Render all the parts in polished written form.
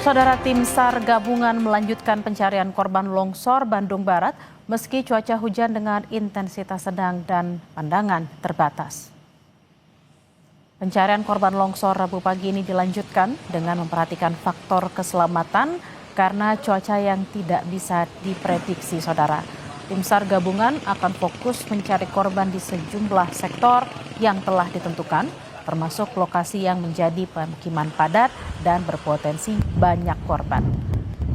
Saudara, tim SAR gabungan melanjutkan pencarian korban longsor Bandung Barat meski cuaca hujan dengan intensitas sedang dan pandangan terbatas. Pencarian korban longsor Rabu pagi ini dilanjutkan dengan memperhatikan faktor keselamatan karena cuaca yang tidak bisa diprediksi, saudara. Tim SAR gabungan akan fokus mencari korban di sejumlah sektor yang telah ditentukan, termasuk lokasi yang menjadi pemukiman padat dan berpotensi banyak korban.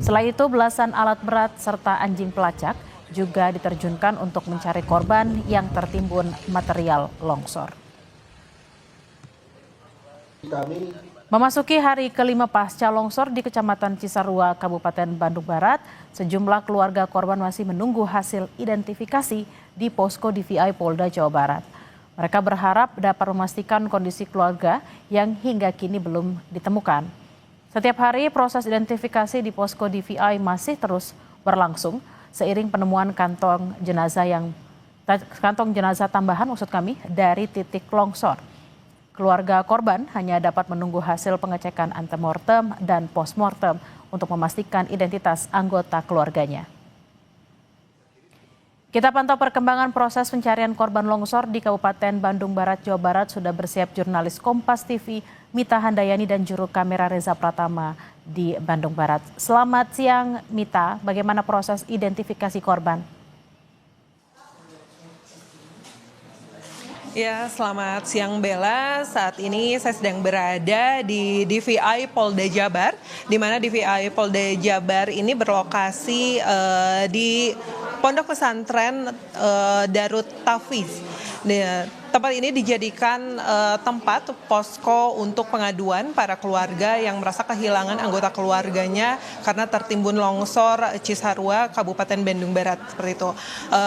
Selain itu, belasan alat berat serta anjing pelacak juga diterjunkan untuk mencari korban yang tertimbun material longsor. Memasuki hari kelima pasca longsor di Kecamatan Cisarua, Kabupaten Bandung Barat, sejumlah keluarga korban masih menunggu hasil identifikasi di posko DVI Polda Jawa Barat. Mereka berharap dapat memastikan kondisi keluarga yang hingga kini belum ditemukan. Setiap hari proses identifikasi di posko DVI masih terus berlangsung seiring penemuan kantong jenazah tambahan dari titik longsor. Keluarga korban hanya dapat menunggu hasil pengecekan antemortem dan postmortem untuk memastikan identitas anggota keluarganya. Kita pantau perkembangan proses pencarian korban longsor di Kabupaten Bandung Barat, Jawa Barat. Sudah bersiap jurnalis Kompas TV Mita Handayani dan juru kamera Reza Pratama di Bandung Barat. Selamat siang Mita, bagaimana proses identifikasi korban? Ya, selamat siang Bella. Saat ini saya sedang berada di DVI Polda Jabar, di mana DVI Polda Jabar ini berlokasi di Pondok Pesantren Darut Tafiz. Tempat ini dijadikan tempat posko untuk pengaduan para keluarga yang merasa kehilangan anggota keluarganya karena tertimbun longsor Cisarua, Kabupaten Bandung Barat, seperti itu.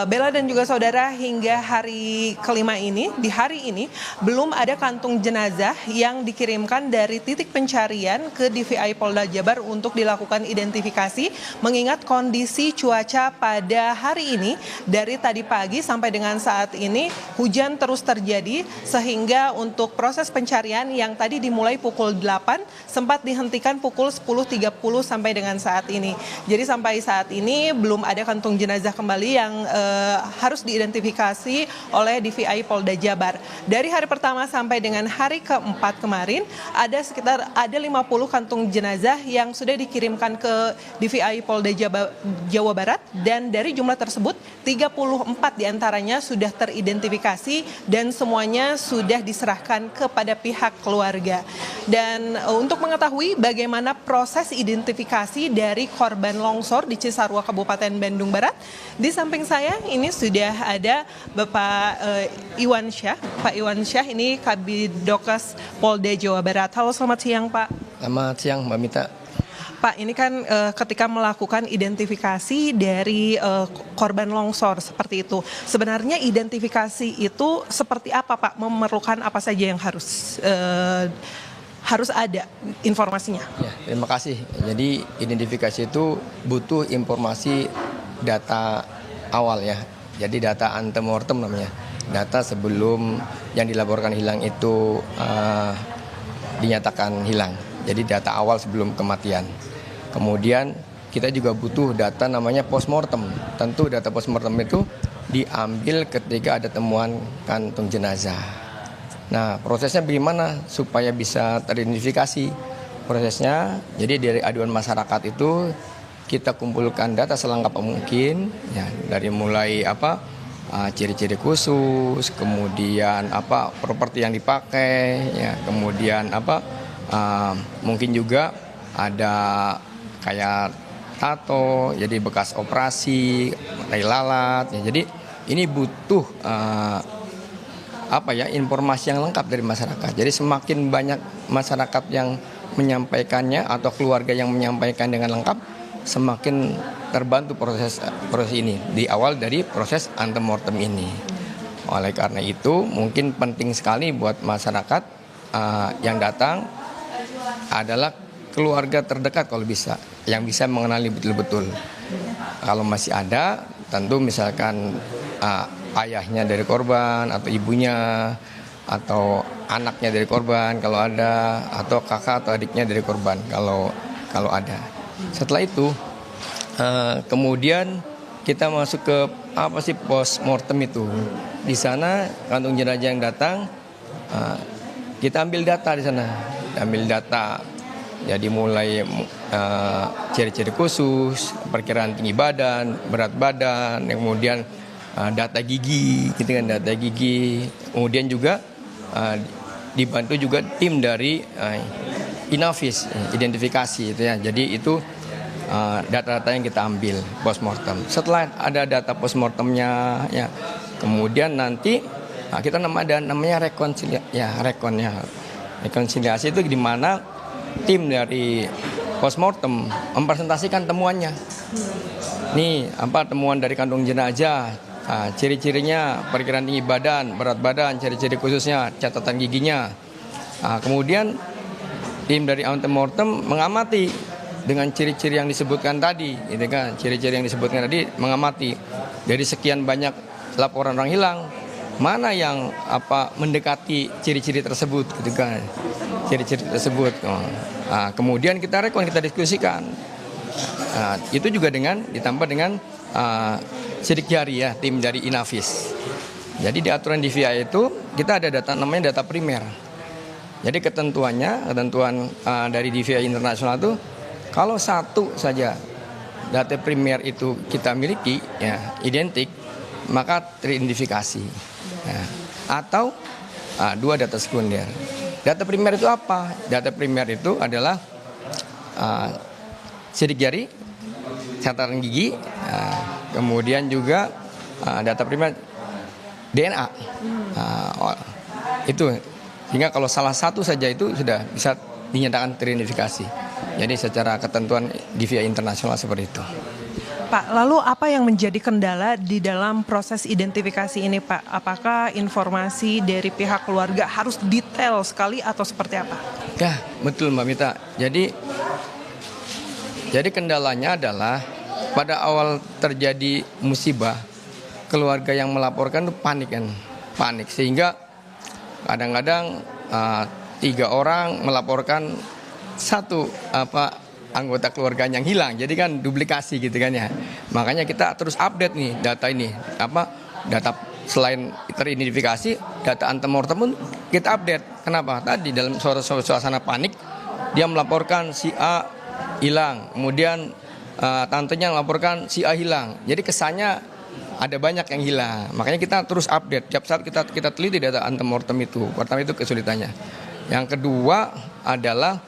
Bella dan juga saudara, hingga hari kelima ini, di hari ini belum ada kantung jenazah yang dikirimkan dari titik pencarian ke DVI Polda Jabar untuk dilakukan identifikasi, mengingat kondisi cuaca pada hari ini dari tadi pagi sampai dengan saat ini hujan terus terjadi, sehingga untuk proses pencarian yang tadi dimulai pukul 8 sempat dihentikan pukul 10.30 sampai dengan saat ini. Jadi sampai saat ini belum ada kantung jenazah kembali yang harus diidentifikasi oleh DVI Polda Jabar. Dari hari pertama sampai dengan hari keempat kemarin ada 50 kantung jenazah yang sudah dikirimkan ke DVI Polda Jawa Barat, dan dari jumlah tersebut 34 diantaranya sudah teridentifikasi dan semuanya sudah diserahkan kepada pihak keluarga. Dan untuk mengetahui bagaimana proses identifikasi dari korban longsor di Cisarua, Kabupaten Bandung Barat, di samping saya ini sudah ada Bapak Iwan Syah. Pak Iwan Syah ini Kabidokes Polda Jawa Barat. Halo, selamat siang Pak. Selamat siang Mbak Mita. Pak, ini kan ketika melakukan identifikasi dari korban longsor seperti itu, sebenarnya identifikasi itu seperti apa Pak? Memerlukan apa saja yang harus ada informasinya? Ya, terima kasih. Jadi identifikasi itu butuh informasi data awal ya. Jadi data antemortem namanya. Data sebelum yang dilaporkan hilang itu dinyatakan hilang. Jadi data awal sebelum kematian. Kemudian kita juga butuh data namanya postmortem. Tentu data postmortem itu diambil ketika ada temuan kantung jenazah. Nah, prosesnya bagaimana supaya bisa teridentifikasi? Prosesnya, jadi dari aduan masyarakat itu kita kumpulkan data selengkap mungkin, ya, dari mulai ciri-ciri khusus, kemudian properti yang dipakai, ya, kemudian mungkin juga ada kayak tato, jadi bekas operasi, tai lalat, ya. Jadi ini butuh informasi yang lengkap dari masyarakat. Jadi semakin banyak masyarakat yang menyampaikannya atau keluarga yang menyampaikan dengan lengkap, semakin terbantu proses ini di awal dari proses antemortem ini. Oleh karena itu mungkin penting sekali buat masyarakat yang datang adalah keluarga terdekat kalau bisa, yang bisa mengenali betul-betul. Kalau masih ada, tentu misalkan ayahnya dari korban atau ibunya atau anaknya dari korban kalau ada, atau kakak atau adiknya dari korban. Kalau kalau ada. Setelah itu kemudian kita masuk ke apa sih postmortem itu. Di sana kantung jenazah yang datang, kita ambil data di sana, ambil data. Jadi mulai ciri-ciri khusus, perkiraan tinggi badan, berat badan, kemudian data gigi, gitu kan, data gigi. Kemudian juga dibantu juga tim dari Inavis, identifikasi itu ya. Jadi itu data-data yang kita ambil postmortem. Setelah ada data postmortemnya, ya, kemudian nanti kita ada namanya rekonsiliasi itu di mana tim dari postmortem mempresentasikan temuannya. Nih apa temuan dari kantong jenazah, ciri-cirinya, perkiraan tinggi badan, berat badan, ciri-ciri khususnya, catatan giginya. Kemudian tim dari antemortem mengamati dengan ciri-ciri yang disebutkan tadi, gitu kan? Ciri-ciri yang disebutkan tadi mengamati dari sekian banyak laporan orang hilang, mana yang mendekati ciri-ciri tersebut, gitu kan? Ciri-ciri tersebut. Kemudian kita kita diskusikan. Itu juga ditambah dengan sidik jari ya, tim dari Inavis. Jadi di aturan DVI itu kita ada data namanya data primer. Jadi ketentuan dari DVI internasional itu kalau satu saja data primer itu kita miliki, ya, identik, maka teridentifikasi. Ya. Atau dua data sekunder. Data primer itu apa? Data primer itu adalah sidik jari, catatan gigi, kemudian juga data primer DNA. Itu sehingga kalau salah satu saja itu sudah bisa dinyatakan teridentifikasi. Jadi secara ketentuan DVI internasional seperti itu. Pak, lalu apa yang menjadi kendala di dalam proses identifikasi ini, Pak? Apakah informasi dari pihak keluarga harus detail sekali atau seperti apa? Ya, betul Mbak Mita. Jadi kendalanya adalah pada awal terjadi musibah, keluarga yang melaporkan itu panik sehingga kadang-kadang 3 orang melaporkan satu anggota keluarganya yang hilang, jadi kan duplikasi gitu kan ya. Makanya kita terus update nih data ini, data selain teridentifikasi, data antemortem pun kita update. Kenapa? Tadi dalam suasana panik dia melaporkan si A hilang, kemudian tantenya melaporkan si A hilang. Jadi kesannya ada banyak yang hilang. Makanya kita terus update. Tiap saat kita teliti data antemortem itu. Pertama itu kesulitannya. Yang kedua adalah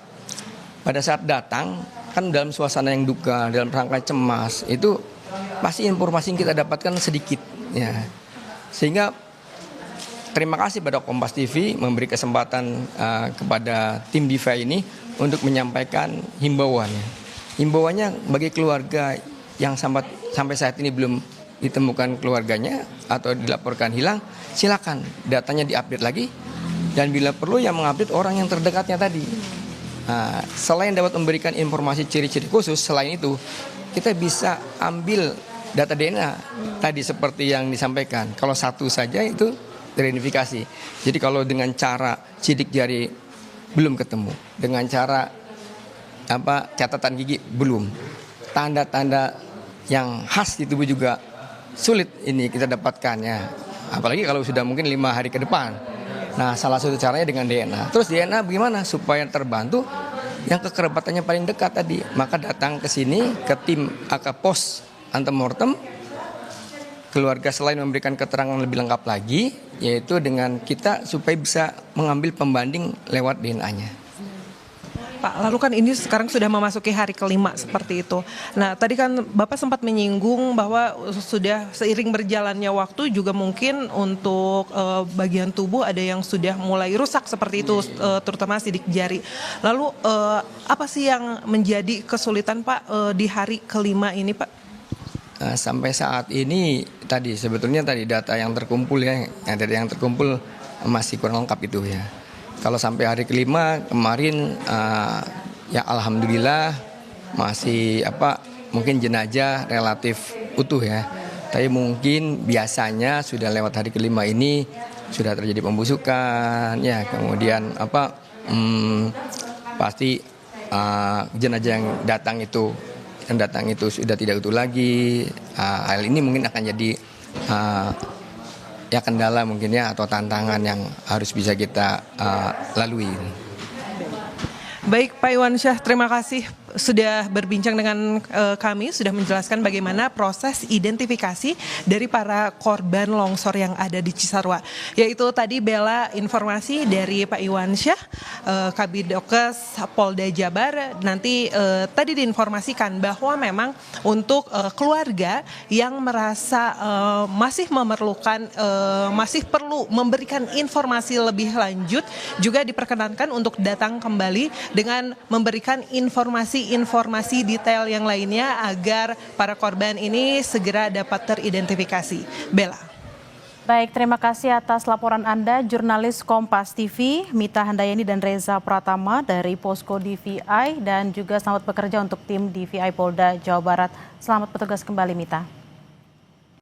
pada saat datang kan dalam suasana yang duka, dalam rangka cemas, itu pasti informasi yang kita dapatkan sedikit, ya. Sehingga terima kasih pada Kompas TV memberi kesempatan kepada tim DVI ini untuk menyampaikan himbauannya. Himbauannya bagi keluarga yang sampai saat ini belum ditemukan keluarganya atau dilaporkan hilang, silakan datanya diupdate lagi, dan bila perlu yang mengupdate orang yang terdekatnya tadi. Selain dapat memberikan informasi ciri-ciri khusus, selain itu kita bisa ambil data DNA tadi seperti yang disampaikan. Kalau satu saja itu teridentifikasi. Jadi kalau dengan cara sidik jari belum ketemu, dengan cara catatan gigi belum, tanda-tanda yang khas di tubuh juga sulit ini kita dapatkannya. Apalagi kalau sudah mungkin 5 hari ke depan. Nah, salah satu caranya dengan DNA. Terus DNA bagaimana supaya terbantu yang kekerabatannya paling dekat tadi? Maka datang ke sini ke tim pos antemortem. Keluarga selain memberikan keterangan lebih lengkap lagi, yaitu dengan kita supaya bisa mengambil pembanding lewat DNA-nya. Pak, lalu kan ini sekarang sudah memasuki hari ke-5 seperti itu. Nah, tadi kan Bapak sempat menyinggung bahwa sudah seiring berjalannya waktu juga mungkin untuk bagian tubuh ada yang sudah mulai rusak seperti itu, terutama sidik jari. Lalu apa sih yang menjadi kesulitan Pak di hari ke-5 ini, Pak? Sampai saat ini sebetulnya data yang terkumpul yang terkumpul masih kurang lengkap itu ya. Kalau sampai hari ke-5 kemarin ya alhamdulillah masih mungkin jenazah relatif utuh ya. Tapi mungkin biasanya sudah lewat hari ke-5 ini sudah terjadi pembusukan ya, kemudian pasti jenazah yang datang itu sudah tidak utuh lagi. Hal ini mungkin akan jadi ya kendala mungkin ya, atau tantangan yang harus bisa kita lalui. Baik Pak Iwansyah, terima kasih sudah berbincang dengan kami, sudah menjelaskan bagaimana proses identifikasi dari para korban longsor yang ada di Cisarua. Yaitu tadi Bella informasi dari Pak Iwansyah, Kabidokes Polda Jabar. Nanti tadi diinformasikan bahwa memang untuk keluarga yang merasa masih memerlukan, masih perlu memberikan informasi lebih lanjut, juga diperkenankan untuk datang kembali dengan memberikan informasi detail yang lainnya agar para korban ini segera dapat teridentifikasi. Bella. Baik, terima kasih atas laporan Anda, jurnalis Kompas TV, Mita Handayani dan Reza Pratama dari Posko DVI, dan juga selamat bekerja untuk tim DVI Polda Jawa Barat. Selamat bertugas kembali, Mita.